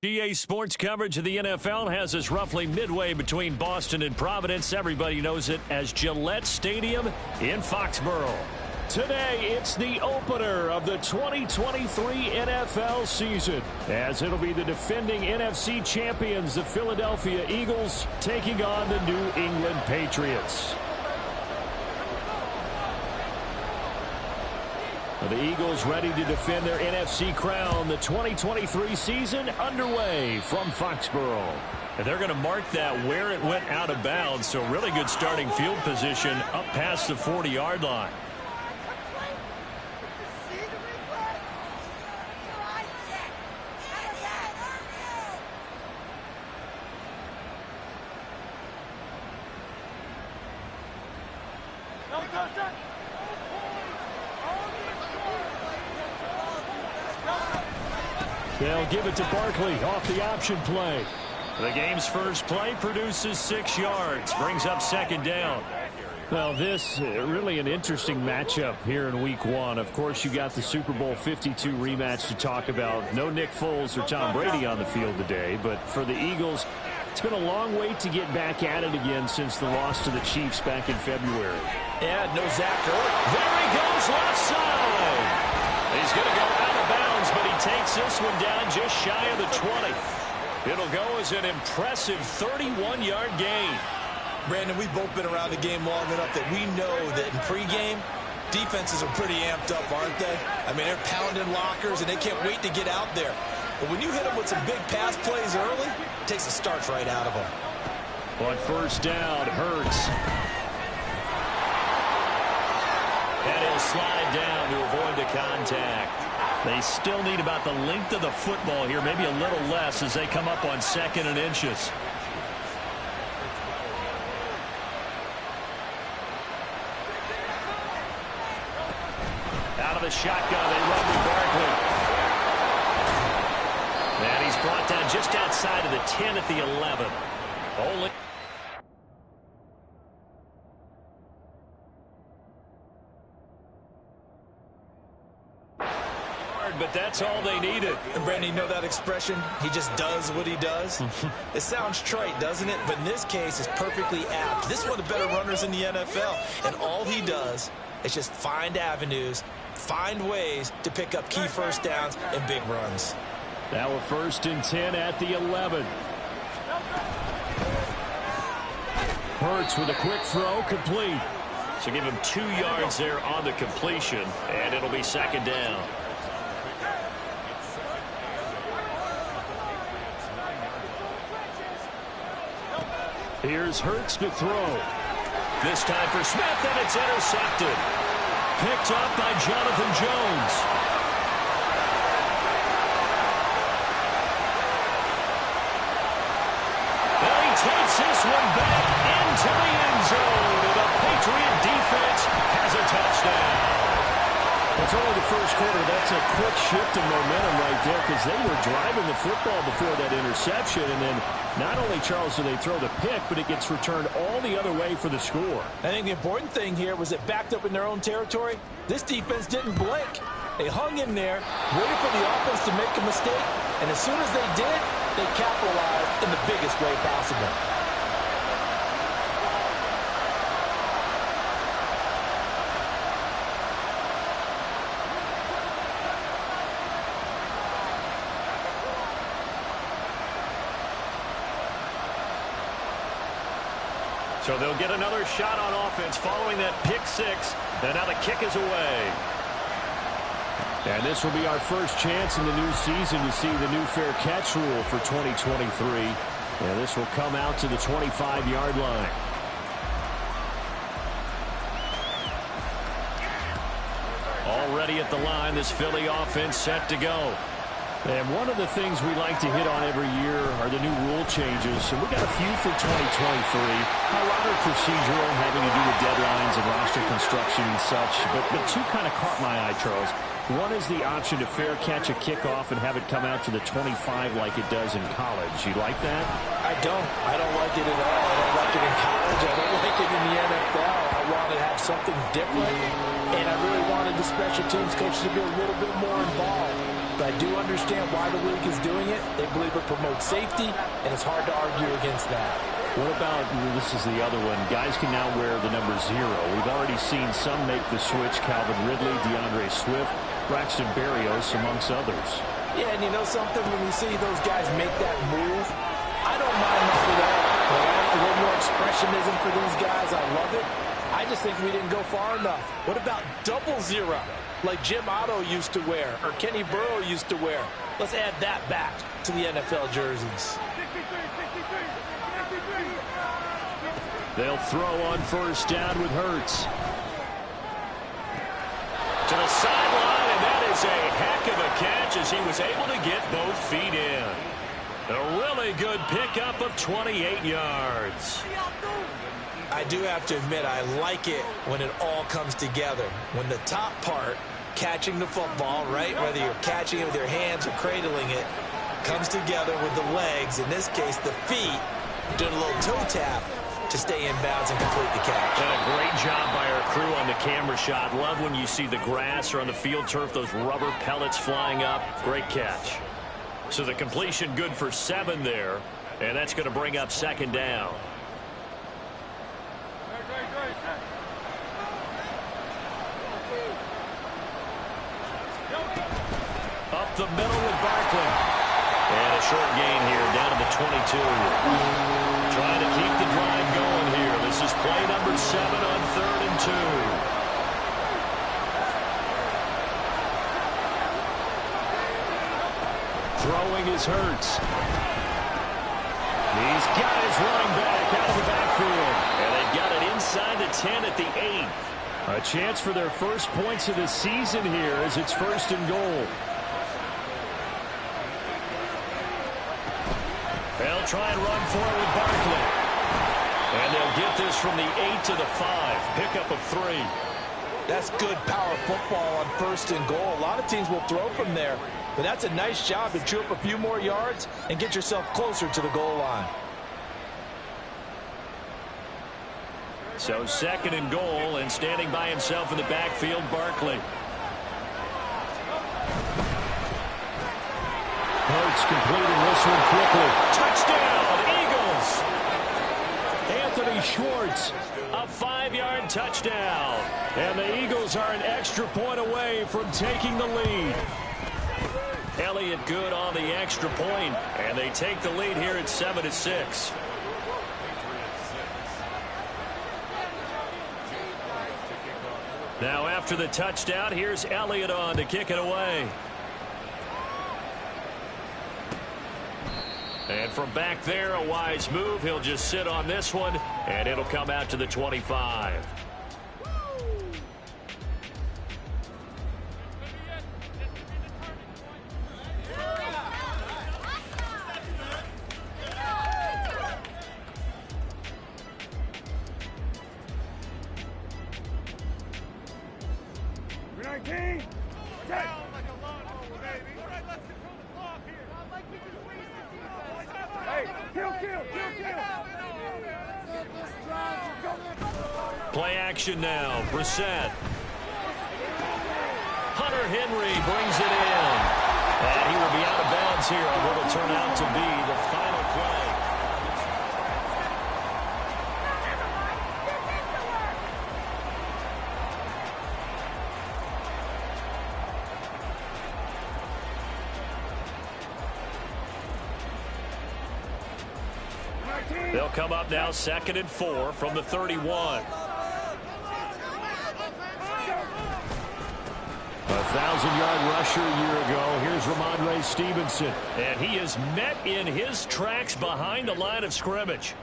GA Sports coverage of the NFL has us roughly midway between Boston and Providence. Everybody knows it as Gillette Stadium in Foxborough. Today, it's the opener of the 2023 NFL season, as it'll be the defending NFC champions, the Philadelphia Eagles, taking on the New England Patriots. The Eagles ready to defend their NFC crown. The 2023 season underway from Foxborough. And they're going to mark that where it went out of bounds, so really good starting field position up past the 40-yard line. They'll give it to Barkley off the option play. The game's first play produces 6 yards, brings up second down. Well, this really an interesting matchup here in Week 1. Of course, you got the Super Bowl 52 rematch to talk about. No Nick Foles or Tom Brady on the field today, but for the Eagles, it's been a long wait to get back at it again since the loss to the Chiefs back in February. Yeah, no Zach Ertz. There he goes, left side. He's going to go out of bounds, but he takes this one down just shy of the 20. It'll go as an impressive 31-yard gain. Brandon, we've both been around the game long enough that we know that in pregame, defenses are pretty amped up, aren't they? I mean, they're pounding lockers, and they can't wait to get out there. But when you hit them with some big pass plays early, it takes the starch right out of them. On first down, Hurts. And he'll slide down to avoid the contact. They still need about the length of the football here, maybe a little less as they come up on 2nd and inches. Out of the shotgun, they run to Barkley. And he's brought down just outside of the 10 at the 11. Only. But that's all they needed. And Brandon, you know that expression? He just does what he does? It sounds trite, doesn't it? But in this case, it's perfectly apt. This is one of the better runners in the NFL. And all he does is just find avenues, find ways to pick up key first downs and big runs. Now a 1st and 10 at the 11. Hurts with a quick throw, complete. So give him 2 yards there on the completion, and it'll be 2nd down. Here's Hurts to throw. This time for Smith, and it's intercepted. Picked up by Jonathan Jones. And he takes this one back into the end zone. And the Patriot defense has a touchdown. It's only the first quarter. That's a quick shift in momentum right there because they were driving the football before that interception. And then not only, Charles, do they throw the pick, but it gets returned all the other way for the score. I think the important thing here was it backed up in their own territory. This defense didn't blink. They hung in there, waited for the offense to make a mistake, and as soon as they did, they capitalized in the biggest way possible. So they'll get another shot on offense following that pick 6. And now the kick is away. And this will be our first chance in the new season to see the new fair catch rule for 2023. And this will come out to the 25-yard line. Already at the line, this Philly offense set to go. And one of the things we like to hit on every year are the new rule changes. And we got a few for 2023. A lot are procedural, having to do with deadlines and roster construction and such. But 2 kind of caught my eye, Charles. One is the option to fair catch a kickoff and have it come out to the 25 like it does in college. You like that? I don't like it at all. I don't like it in college. I don't like it in the NFL. I wanted to have something different, and I really wanted the special teams coach to be a little bit more involved. But I do understand why the league is doing it. They believe it promotes safety, and it's hard to argue against that. What about, this is the other one, guys can now wear the number 0. We've already seen some make the switch, Calvin Ridley, DeAndre Swift, Braxton Berrios, amongst others. Yeah, and you know something? When you see those guys make that move, I don't mind that at all. A little more expressionism for these guys. I love it. I just think we didn't go far enough. What about 00, like Jim Otto used to wear or Kenny Burrow used to wear? Let's add that back to the NFL jerseys. They'll throw on first down with Hurts. To the sideline, and that is a heck of a catch as he was able to get both feet in. A really good pickup of 28 yards. I do have to admit, I like it when it all comes together. When the top part, catching the football, right, whether you're catching it with your hands or cradling it, comes together with the legs, in this case the feet, doing a little toe tap to stay in bounds and complete the catch. And a great job by our crew on the camera shot. Love when you see the grass or on the field turf, those rubber pellets flying up. Great catch. So the completion good for 7 there, and that's going to bring up second down. Up the middle with Barkley. And a short gain here down to the 22. Trying to keep the drive going here. This is play number 7 on 3rd and 2. Throwing is Hurts. He's got his running back out of the backfield. And they've got it inside the 10 at the 8. A chance for their first points of the season here as it's 1st and goal. They'll try and run for it with Barkley. And they'll get this from the 8 to the 5. Pickup of 3. That's good power football on 1st and goal. A lot of teams will throw from there. But that's a nice job to chew up a few more yards and get yourself closer to the goal line. So 2nd and goal, and standing by himself in the backfield, Barkley. Hurts completing this one quickly. Touchdown, Eagles! Anthony Schwartz, a 5-yard touchdown. And the Eagles are an extra point away from taking the lead. Elliott good on the extra point, and they take the lead here at 7-6. Now after the touchdown, here's Elliott on to kick it away. And from back there, a wise move. He'll just sit on this one, and it'll come out to the 25. Play action now. Brissett. Hunter Henry brings it in. And he will be out of bounds here on what will turn out to be the final play. They'll come up now 2nd and 4 from the 31. 1,000-yard rusher a year ago. Here's Ramondre Stevenson. And he is met in his tracks behind the line of scrimmage.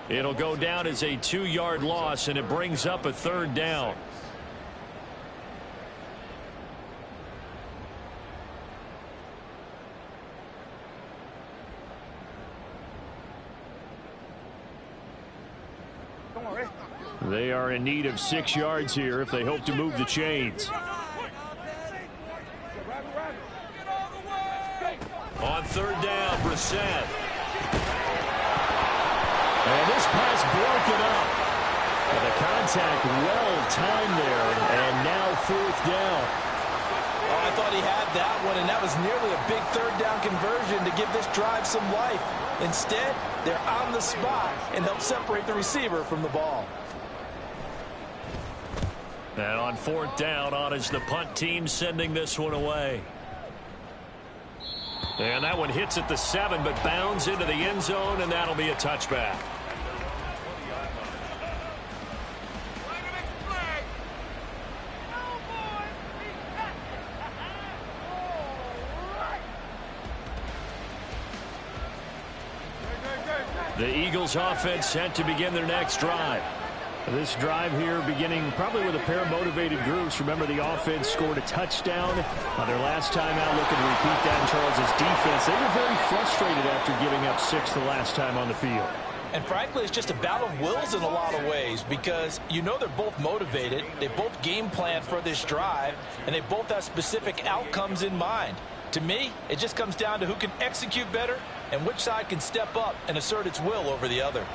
It'll go down as a 2-yard loss, and it brings up a 3rd down. They are in need of 6 yards here if they hope to move the chains. On 3rd down, Brissett. And this pass broken up. And the contact well timed there, and now fourth down. Oh, I thought he had that one, and that was nearly a big third down conversion to give this drive some life. Instead, they're on the spot and help separate the receiver from the ball. And on fourth down, on is the punt team sending this one away. And that one hits at the 7, but bounds into the end zone, and that'll be a touchback. The Eagles offense set to begin their next drive. This drive here beginning probably with a pair of motivated groups. Remember, the offense scored a touchdown on their last time out. Looking to repeat that in Charles's defense. They were very frustrated after giving up 6 the last time on the field. And frankly, it's just a battle of wills in a lot of ways because you know they're both motivated. They both game plan for this drive, and they both have specific outcomes in mind. To me, it just comes down to who can execute better and which side can step up and assert its will over the other.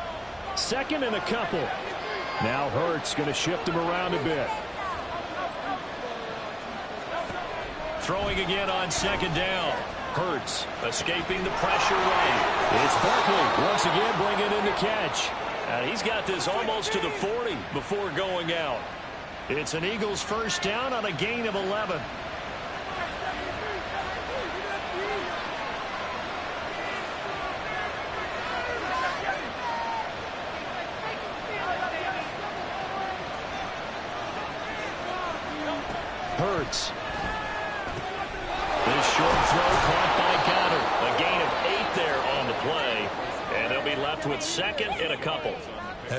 Second and a couple. Now Hurts going to shift him around a bit. Throwing again on second down. Hurts escaping the pressure right. It's Barkley once again bringing in the catch. He's got this almost to the 40 before going out. It's an Eagles first down on a gain of 11. Hurts. This short throw caught by Goddard. A gain of 8 there on the play. And they'll be left with second and a couple.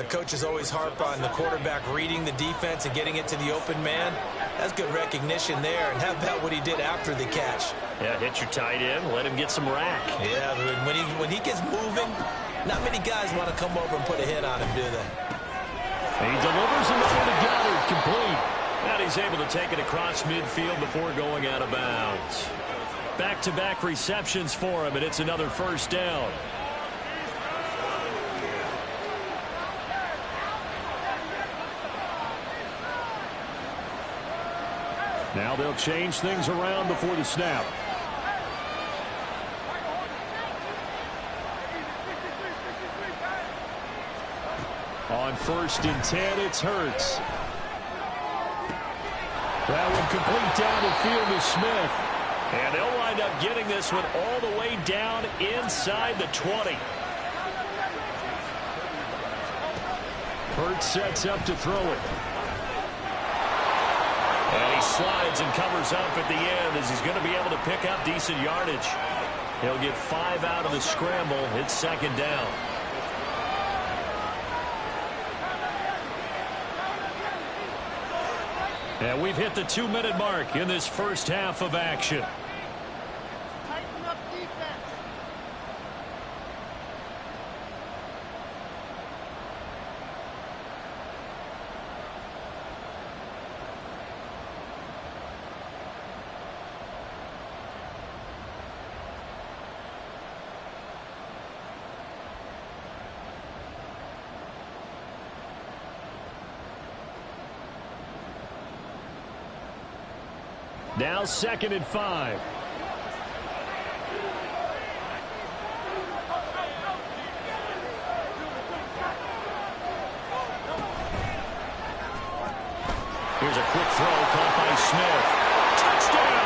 Coaches always harp on the quarterback reading the defense and getting it to the open man. That's good recognition there. And how about what he did after the catch? Yeah, hit your tight end. Let him get some rack. Yeah, but when he gets moving, not many guys want to come over and put a hit on him, do they? And he delivers another to Goddard, complete. And he's able to take it across midfield before going out of bounds. Back-to-back receptions for him, and it's another first down. Now they'll change things around before the snap. On first and 10, it's Hurts. That one complete down the field to Smith. And they'll wind up getting this one all the way down inside the 20. Hurts sets up to throw it. And he slides and covers up at the end as he's going to be able to pick up decent yardage. He'll get 5 out of the scramble. It's second down. And we've hit the 2-minute mark in this first half of action. Tighten up defense. Now second and 5. Here's a quick throw caught by Smith. Touchdown!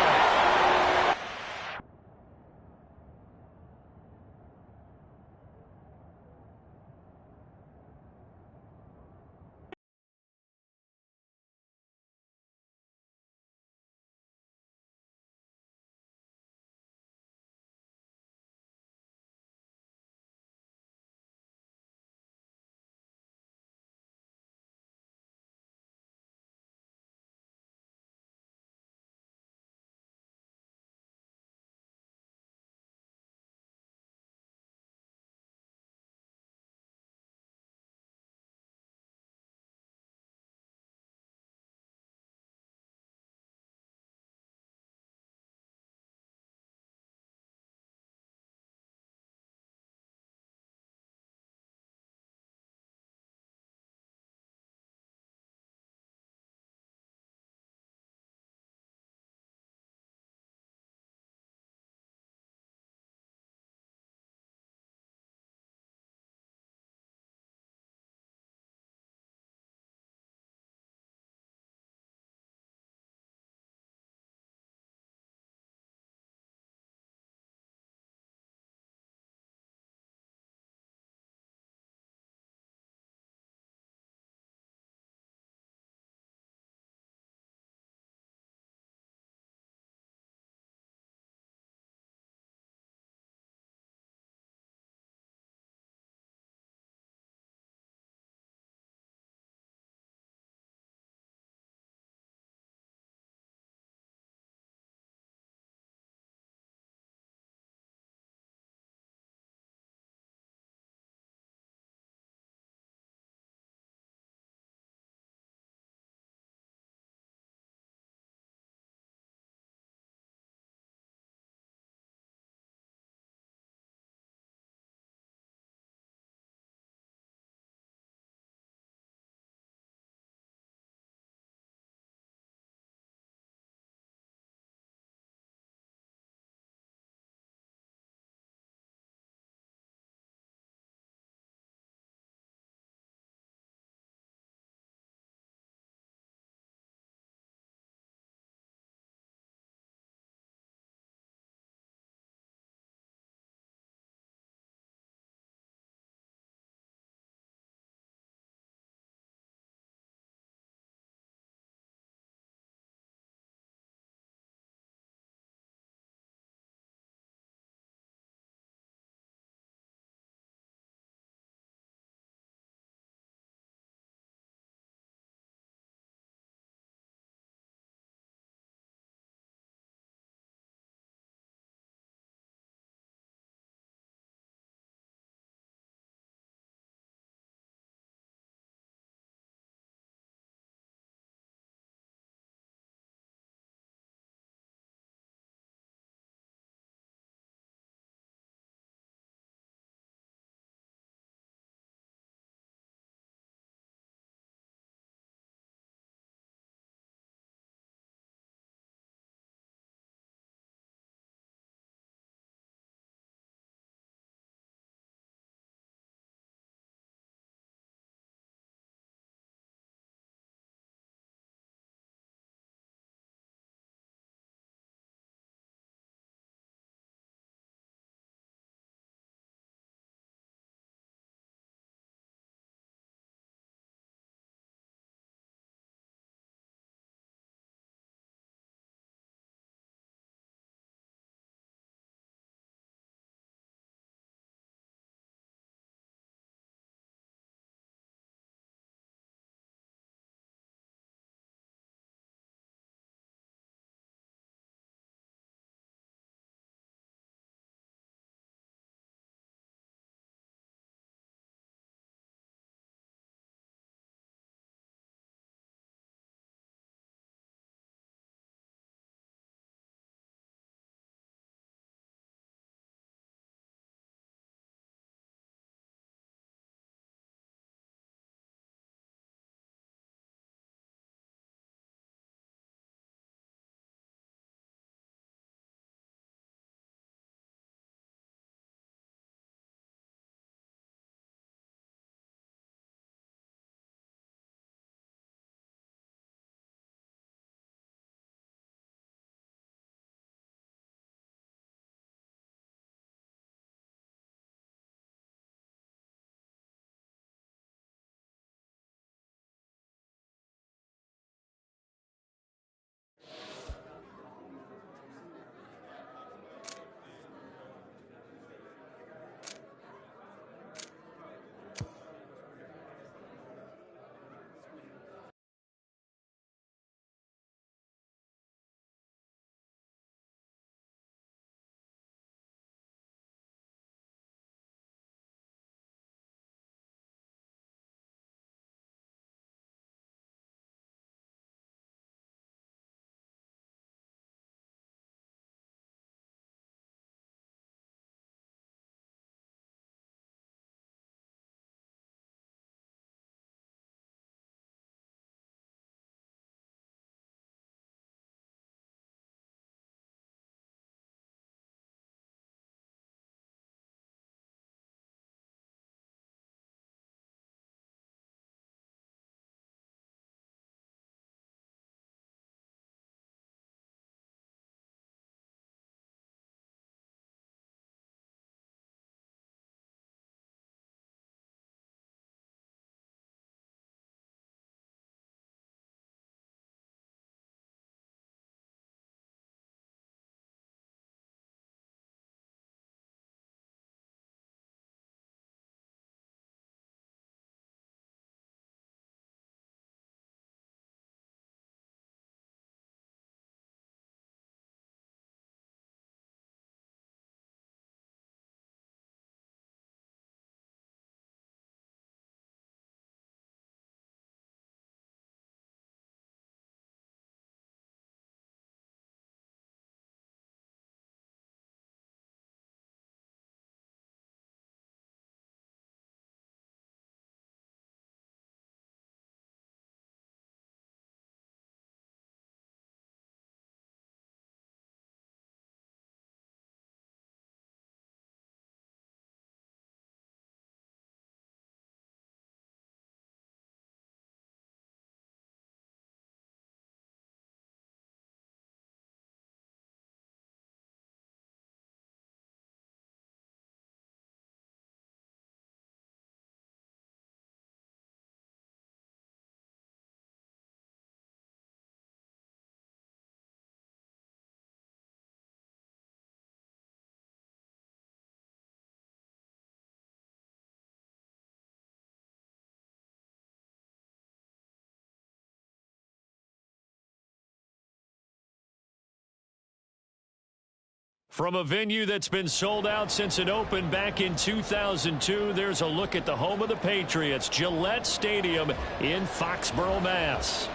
From a venue that's been sold out since it opened back in 2002, there's a look at the home of the Patriots, Gillette Stadium in Foxborough, Mass.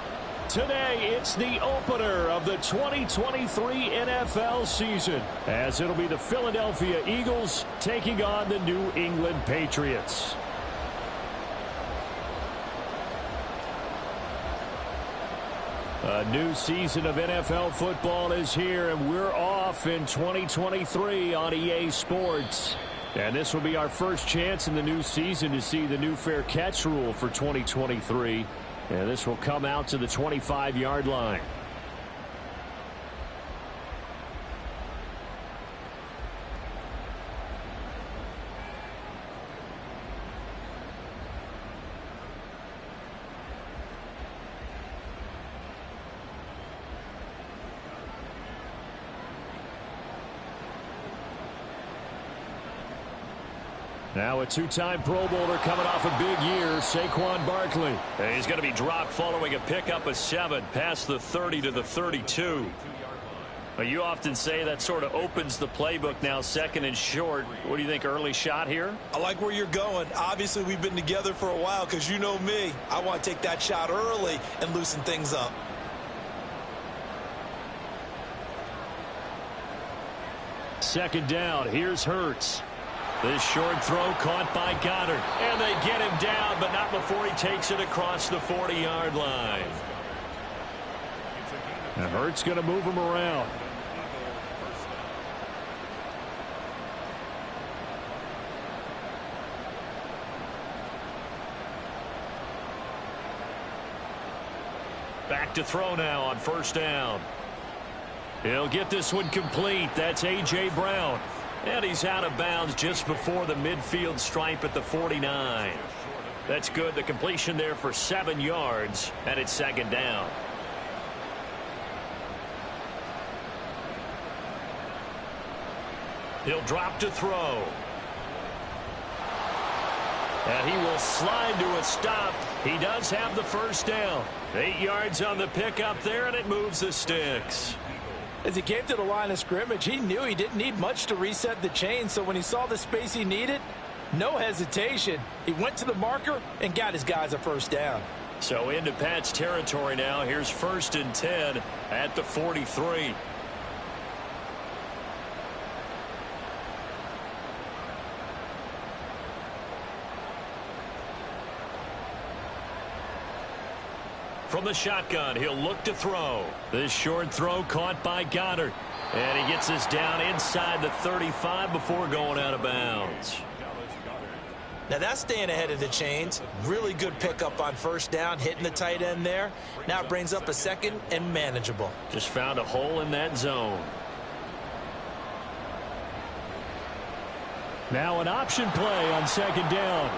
Today, it's the opener of the 2023 NFL season, as it'll be the Philadelphia Eagles taking on the New England Patriots. A new season of NFL football is here, and we're off in 2023 on EA Sports. And this will be our first chance in the new season to see the new fair catch rule for 2023. And this will come out to the 25-yard line. Now a two-time Pro Bowler coming off a big year, Saquon Barkley. He's going to be dropped following a pickup of 7 past the 30 to the 32. You often say that sort of opens the playbook now, second and short. What do you think, early shot here? I like where you're going. Obviously, we've been together for a while because you know me. I want to take that shot early and loosen things up. Second down, here's Hurts. This short throw caught by Goddard. And they get him down, but not before he takes it across the 40-yard line. And Hurts going to move him around. Back to throw now on first down. He'll get this one complete. That's A.J. Brown. And he's out of bounds just before the midfield stripe at the 49. That's good. The completion there for 7 yards, and it's second down. He'll drop to throw. And he will slide to a stop. He does have the first down. 8 yards on the pickup there, and it moves the sticks. As he came to the line of scrimmage, he knew he didn't need much to reset the chain, so when he saw the space he needed, no hesitation. He went to the marker and got his guys a first down. So into Pat's territory now. Here's 1st and 10 at the 43. From the shotgun, he'll look to throw. This short throw caught by Goddard. And he gets this down inside the 35 before going out of bounds. Now that's staying ahead of the chains. Really good pickup on first down, hitting the tight end there. Now it brings up a second and manageable. Just found a hole in that zone. Now an option play on second down.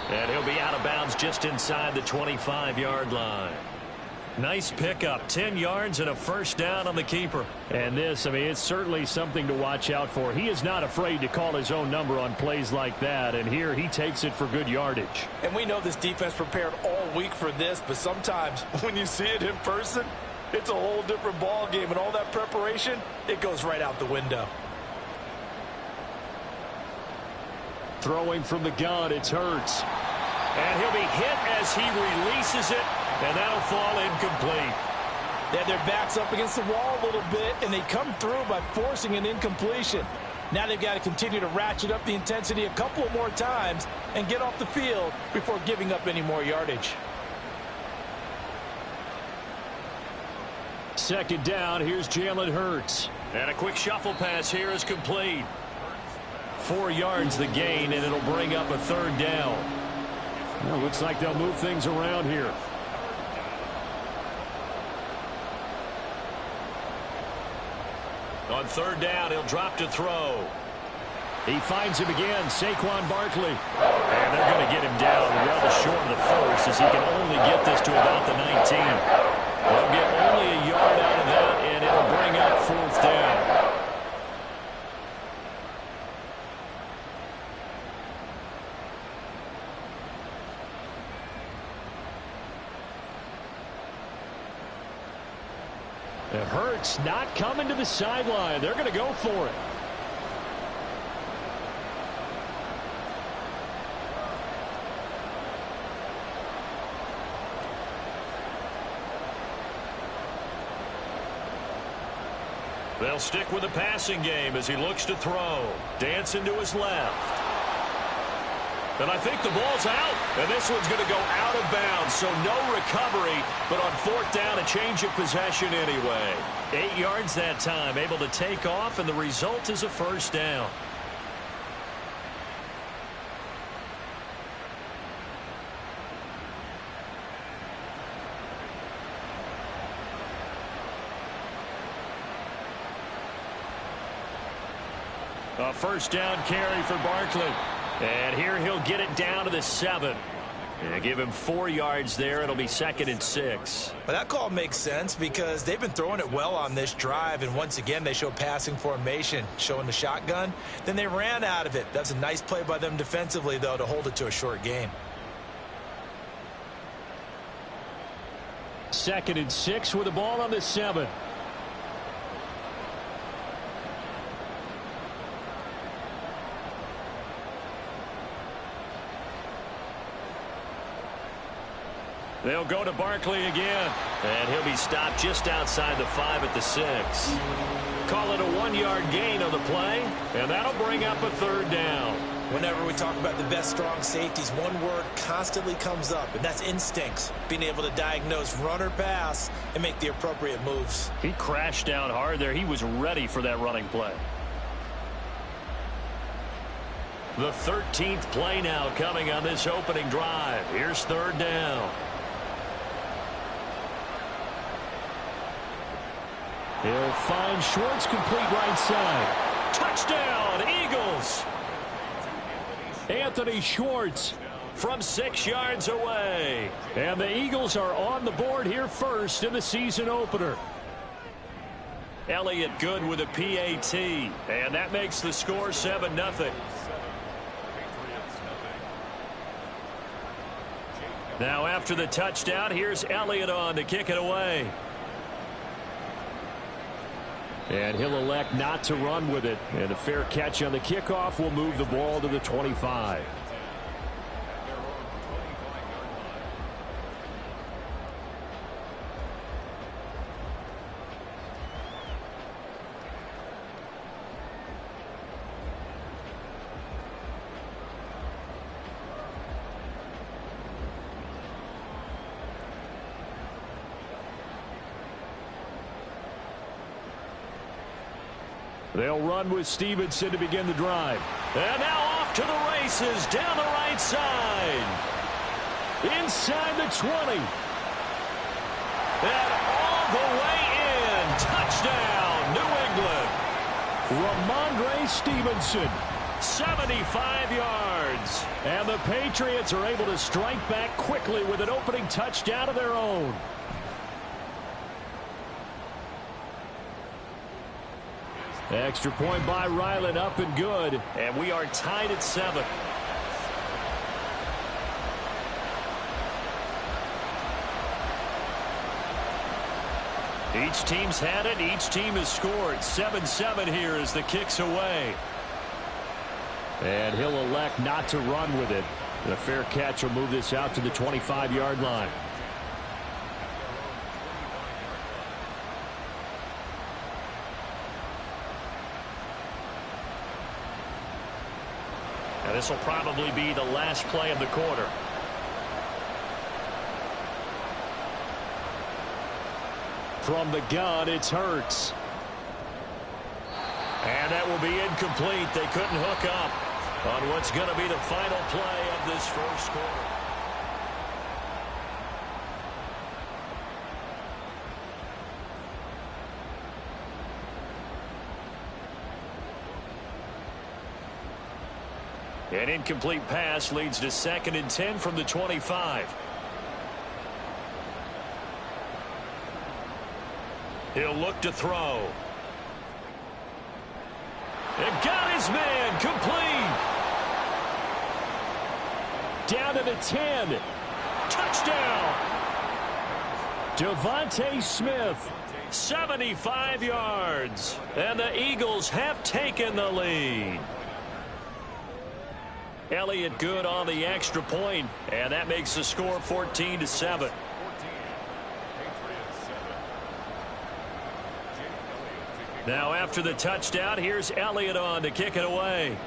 And he'll be out of bounds just inside the 25-yard line. Nice pickup, 10 yards and a first down on the keeper. And this, I mean, it's certainly something to watch out for. He is not afraid to call his own number on plays like that, and here he takes it for good yardage. And we know this defense prepared all week for this, but sometimes when you see it in person, it's a whole different ball game, and all that preparation, it goes right out the window. Throwing from the gun, it's Hurts. And he'll be hit as he releases it, and that'll fall incomplete. They had their backs up against the wall a little bit, and they come through by forcing an incompletion. Now they've got to continue to ratchet up the intensity a couple of more times and get off the field before giving up any more yardage. Second down, here's Jalen Hurts. And a quick shuffle pass here is complete. 4 yards the gain, and it'll bring up a third down. Well, looks like they'll move things around here. On third down, he'll drop to throw. He finds him again, Saquon Barkley. And they're going to get him down well short of the first, as he can only get this to about the 19. They'll get only a yard out of that, and it'll bring up fourth down. It hurts not coming to the sideline. They're going to go for it. They'll stick with the passing game as he looks to throw. Dancing to his left. And I think the ball's out. And this one's going to go out of bounds. So no recovery, but on fourth down, a change of possession anyway. 8 yards that time, able to take off, and the result is a first down. A first down carry for Barkley. And here he'll get it down to the 7. And give him 4 yards there. It'll be 2nd and 6. But that call makes sense because they've been throwing it well on this drive. And once again, they show passing formation, showing the shotgun. Then they ran out of it. That's a nice play by them defensively, though, to hold it to a short gain. 2nd and 6 with the ball on the 7. They'll go to Barkley again. And he'll be stopped just outside the 5 at the 6. Call it a 1-yard gain on the play. And that'll bring up a 3rd down. Whenever we talk about the best strong safeties, one word constantly comes up, and that's instincts. Being able to diagnose run or pass and make the appropriate moves. He crashed down hard there. He was ready for that running play. The 13th play now coming on this opening drive. Here's 3rd down. He'll find Schwartz, complete right side. Touchdown, Eagles! Anthony Schwartz from 6 yards away. And the Eagles are on the board here first in the season opener. Elliott good with a PAT. And that makes the score 7-0. Now after the touchdown, here's Elliott on to kick it away. And he'll elect not to run with it. And a fair catch on the kickoff will move the ball to the 25. They'll run with Stevenson to begin the drive. And now off to the races down the right side. Inside the 20. And all the way in. Touchdown, New England. Ramondre Stevenson. 75 yards. And the Patriots are able to strike back quickly with an opening touchdown of their own. Extra point by Ryland, up and good. And we are tied at 7. Each team's had it. Each team has scored. 7-7 here as the kick's away. And he'll elect not to run with it. And a fair catch will move this out to the 25-yard line. And this will probably be the last play of the quarter. From the gun, it's Hurts. And that will be incomplete. They couldn't hook up on what's going to be the final play of this first quarter. An incomplete pass leads to 2nd and 10 from the 25. He'll look to throw. And got his man complete. Down to the 10. Touchdown. Devontae Smith. 75 yards. And the Eagles have taken the lead. Elliott good on the extra point, and that makes the score 14-7. Now after the touchdown, here's Elliott on to kick it away.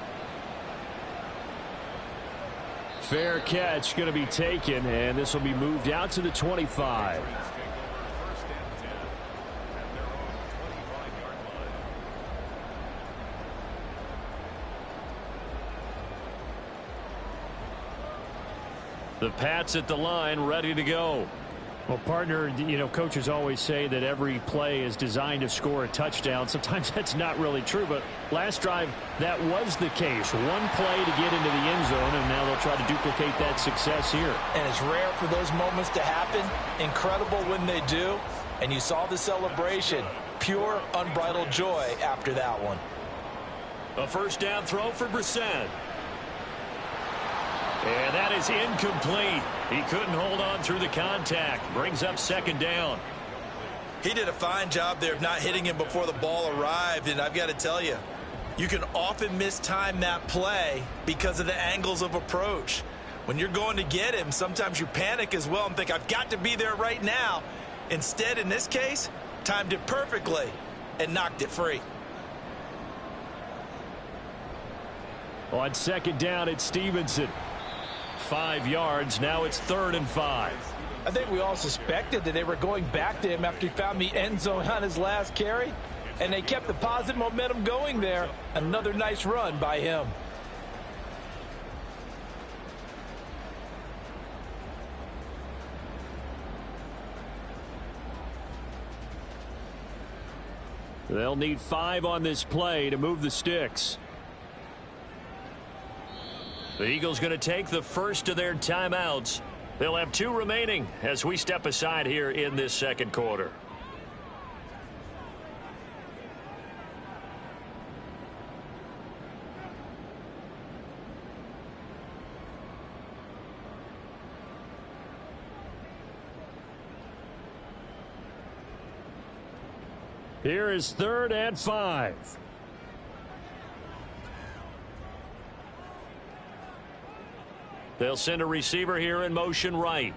Fair catch going to be taken, and this will be moved out to the 25. The Pats at the line, ready to go. Well, partner, you know, coaches always say that every play is designed to score a touchdown. Sometimes that's not really true, but last drive, that was the case. One play to get into the end zone, and now they'll try to duplicate that success here. And it's rare for those moments to happen. Incredible when they do. And you saw the celebration. Pure, unbridled joy after that one. A first down throw for Brissett. And that is incomplete. He couldn't hold on through the contact. Brings up second down. He did a fine job there of not hitting him before the ball arrived. And I've got to tell you, you can often mistime that play because of the angles of approach. When you're going to get him, sometimes you panic as well and think, I've got to be there right now. Instead, in this case, timed it perfectly and knocked it free. On second down, it's Stevenson. 5 yards. Now it's 3rd and 5. I think we all suspected that they were going back to him after he found the end zone on his last carry. And they kept the positive momentum going there. Another nice run by him. They'll need 5 on this play to move the sticks. The Eagles going to take the first of their timeouts. They'll have 2 remaining as we step aside here in this second quarter. Here is 3rd and 5. They'll send a receiver here in motion right.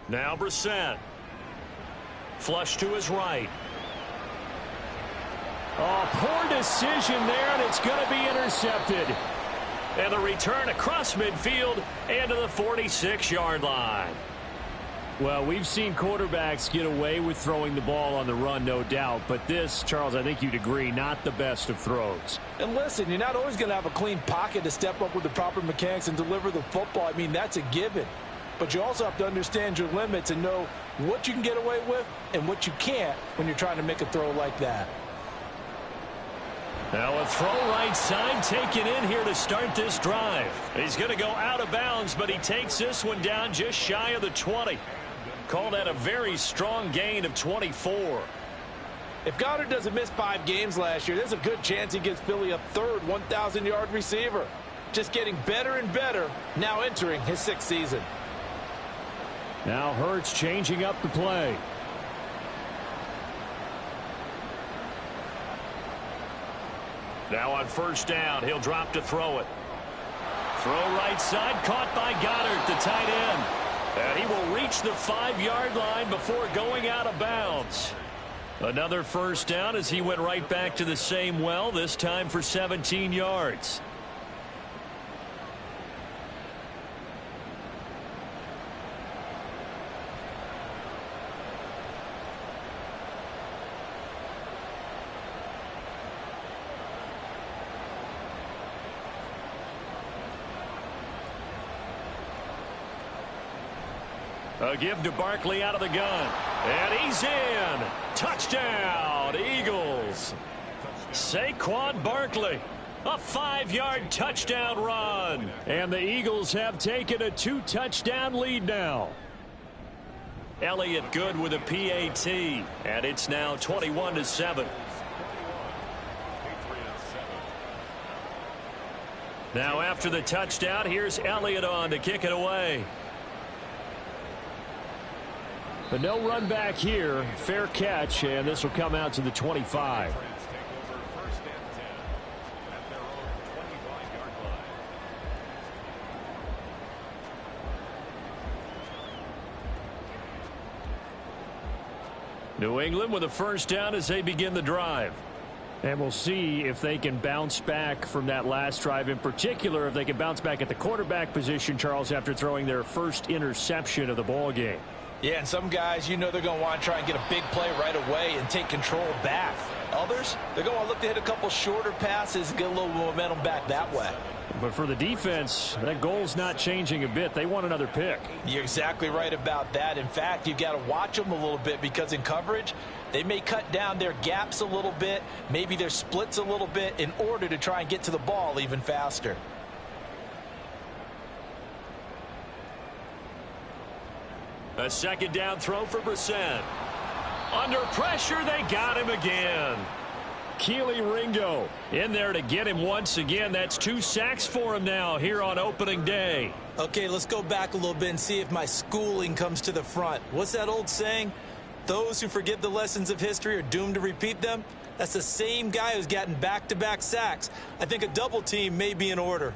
Now Brissett. Flush to his right. Oh, poor decision there, and it's going to be intercepted. And the return across midfield and to the 46-yard line. Well, we've seen quarterbacks get away with throwing the ball on the run, no doubt. But this, Charles, I think you'd agree, not the best of throws. And listen, you're not always going to have a clean pocket to step up with the proper mechanics and deliver the football. I mean, that's a given. But you also have to understand your limits and know what you can get away with and what you can't when you're trying to make a throw like that. Now a throw right side taken in here to start this drive. He's going to go out of bounds, but he takes this one down just shy of the 20. Call that a very strong gain of 24. If Goddard doesn't miss 5 games last year, there's a good chance he gives Philly a 3rd 1,000-yard receiver. Just getting better and better, now entering his 6th season. Now Hurts changing up the play. Now on first down, he'll drop to throw it. Throw right side, caught by Goddard, the tight end. And he will reach the 5-yard line before going out of bounds. Another first down as he went right back to the same well, this time for 17 yards. A give to Barkley out of the gun. And he's in. Touchdown, Eagles. Saquon Barkley. A 5-yard touchdown run. And the Eagles have taken a 2-touchdown lead now. Elliott good with a PAT. And it's now 21-7. Now after the touchdown, here's Elliott on to kick it away. But no run back here. Fair catch, and this will come out to the 25. New England with a first down as they begin the drive. And we'll see if they can bounce back from that last drive, in particular if they can bounce back at the quarterback position, Charles, after throwing their first interception of the ball game. Yeah, and some guys, you know they're going to want to try and get a big play right away and take control back. Others, they're going to look to hit a couple shorter passes and get a little momentum back that way. But for the defense, that goal's not changing a bit. They want another pick. You're exactly right about that. In fact, you've got to watch them a little bit because in coverage, they may cut down their gaps a little bit, maybe their splits a little bit in order to try and get to the ball even faster. A second down throw for Brissett. Under pressure, they got him again. Keely Ringo In there to get him once again. That's 2 sacks for him now here on opening day. Okay, let's go back a little bit and see if my schooling comes to the front. What's that old saying? Those who forget the lessons of history are doomed to repeat them. That's the same guy who's gotten back-to-back sacks. I think a double team may be in order.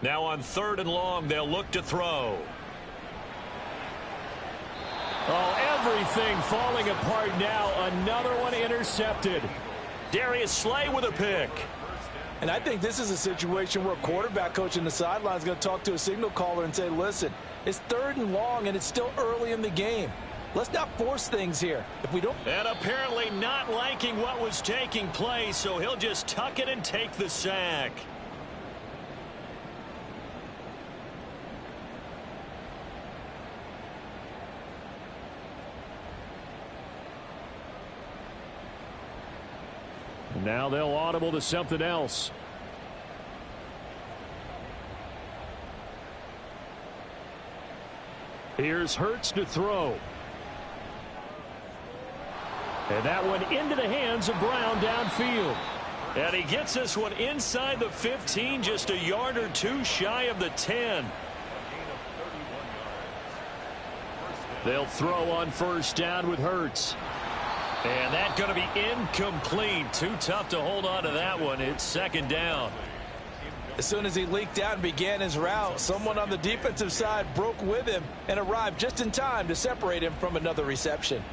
Now on 3rd and long, they'll look to throw. Oh, everything falling apart now. Another one intercepted. Darius Slay with a pick. And I think this is a situation where a quarterback coach in the sideline is going to talk to a signal caller and say, listen, it's 3rd and long and it's still early in the game. Let's not force things here. If we don't. And apparently not liking what was taking place, so he'll just tuck it and take the sack. Now they'll audible to something else. Here's Hurts to throw. And that one into the hands of Brown downfield. And he gets this one inside the 15, just a yard or 2 shy of the 10. They'll throw on first down with Hurts. And that's going to be incomplete. Too tough to hold on to that one. It's 2nd down. As soon as he leaked out and began his route, someone on the defensive side broke with him and arrived just in time to separate him from another reception.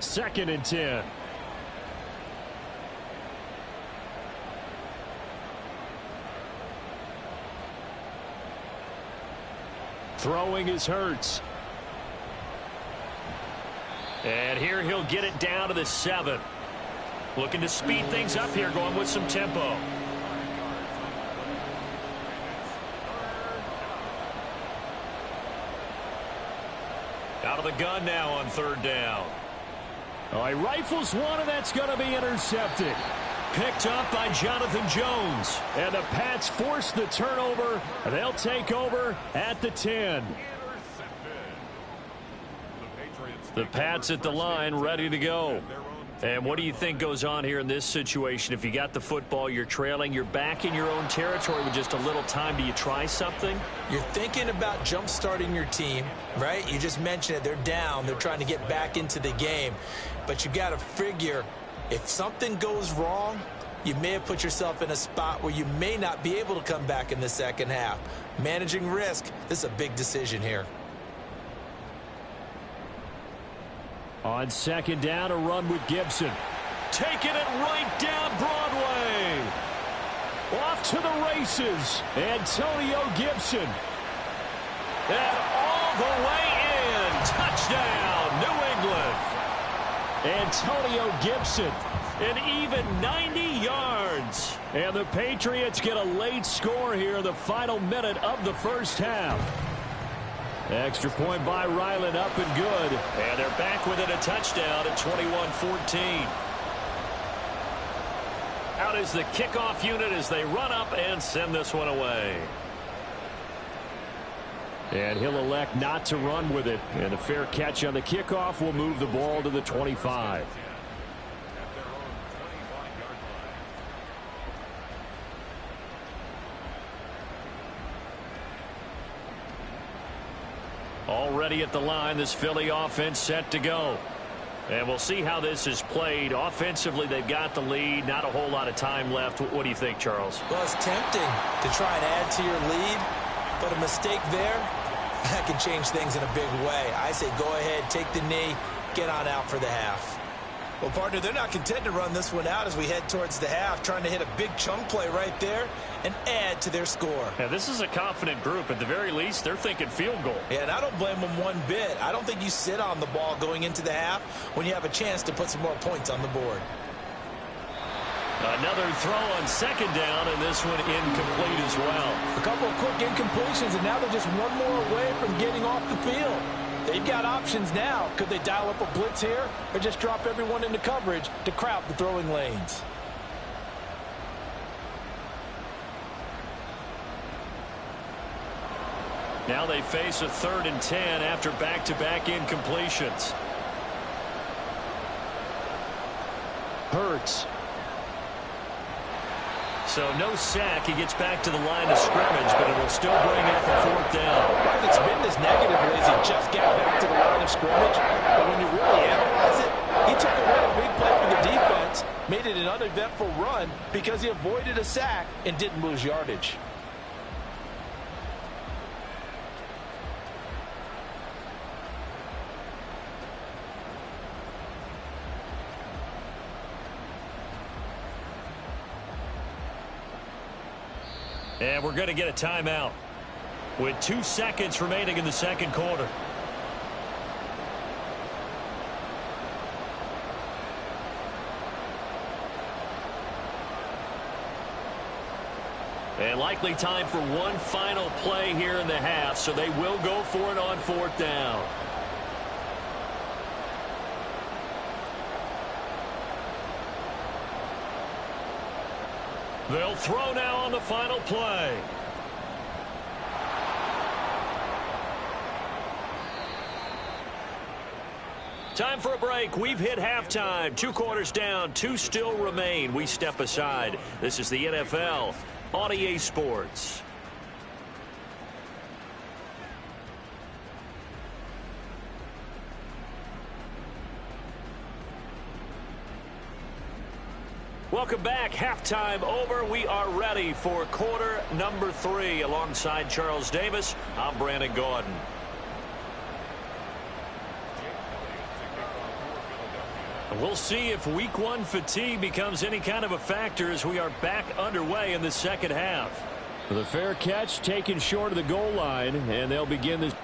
2nd and 10. Throwing is Hurts. And here he'll get it down to the 7. Looking to speed things up here, going with some tempo. Out of the gun now on 3rd down. Oh, he rifles one, and that's going to be intercepted. Picked up by Jonathan Jones. And the Pats force the turnover. They'll take over at the 10. The Pats at the line, ready to go. And what do you think goes on here in this situation? If you got the football, you're trailing, you're back in your own territory with just a little time. Do you try something? You're thinking about jump-starting your team, right? You just mentioned it. They're down. They're trying to get back into the game. But you got to figure if something goes wrong, you may have put yourself in a spot where you may not be able to come back in the second half. Managing risk, this is a big decision here. On 2nd down, a run with Gibson. Taking it right down Broadway. Off to the races. Antonio Gibson. And all the way in. Touchdown, New England. Antonio Gibson. An even 90 yards. And the Patriots get a late score here in the final minute of the first half. Extra point by Ryland, up and good. And they're back within a touchdown at 21-14. Out is the kickoff unit as they run up and send this one away. And he'll elect not to run with it. And a fair catch on the kickoff will move the ball to the 25. Already at the line, this Philly offense set to go. And we'll see how this is played. Offensively, they've got the lead. Not a whole lot of time left. What do you think, Charles? Well, it's tempting to try and add to your lead, but a mistake there, that can change things in a big way. I say go ahead, take the knee, get on out for the half. Well, partner, they're not content to run this one out as we head towards the half, trying to hit a big chunk play right there and add to their score. Yeah, this is a confident group. At the very least, they're thinking field goal. Yeah, and I don't blame them one bit. I don't think you sit on the ball going into the half when you have a chance to put some more points on the board. Another throw on second down, and this one incomplete as well. A couple of quick incompletions, and now they're just one more away from getting off the field. They've got options now. Could they dial up a blitz here or just drop everyone into coverage to crowd the throwing lanes? Now they face a 3rd and 10 after back-to-back incompletions. Hurts. So no sack. He gets back to the line of scrimmage, but it will still bring up a 4th down. It's been this negatively as he just got back to the line of scrimmage. But when you really analyze it, he took away a big play for the defense, made it an uneventful run because he avoided a sack and didn't lose yardage. And we're going to get a timeout with 2 seconds remaining in the second quarter. And likely time for one final play here in the half, so they will go for it on 4th down. They'll throw now on the final play. Time for a break. We've hit halftime. 2 quarters down, 2 still remain. We step aside. This is the NFL on EA Sports. Welcome back. Halftime over. We are ready for quarter number 3. Alongside Charles Davis, I'm Brandon Gordon. We'll see if week 1 fatigue becomes any kind of a factor as we are back underway in the second half. The fair catch taken short of the goal line, and they'll begin this.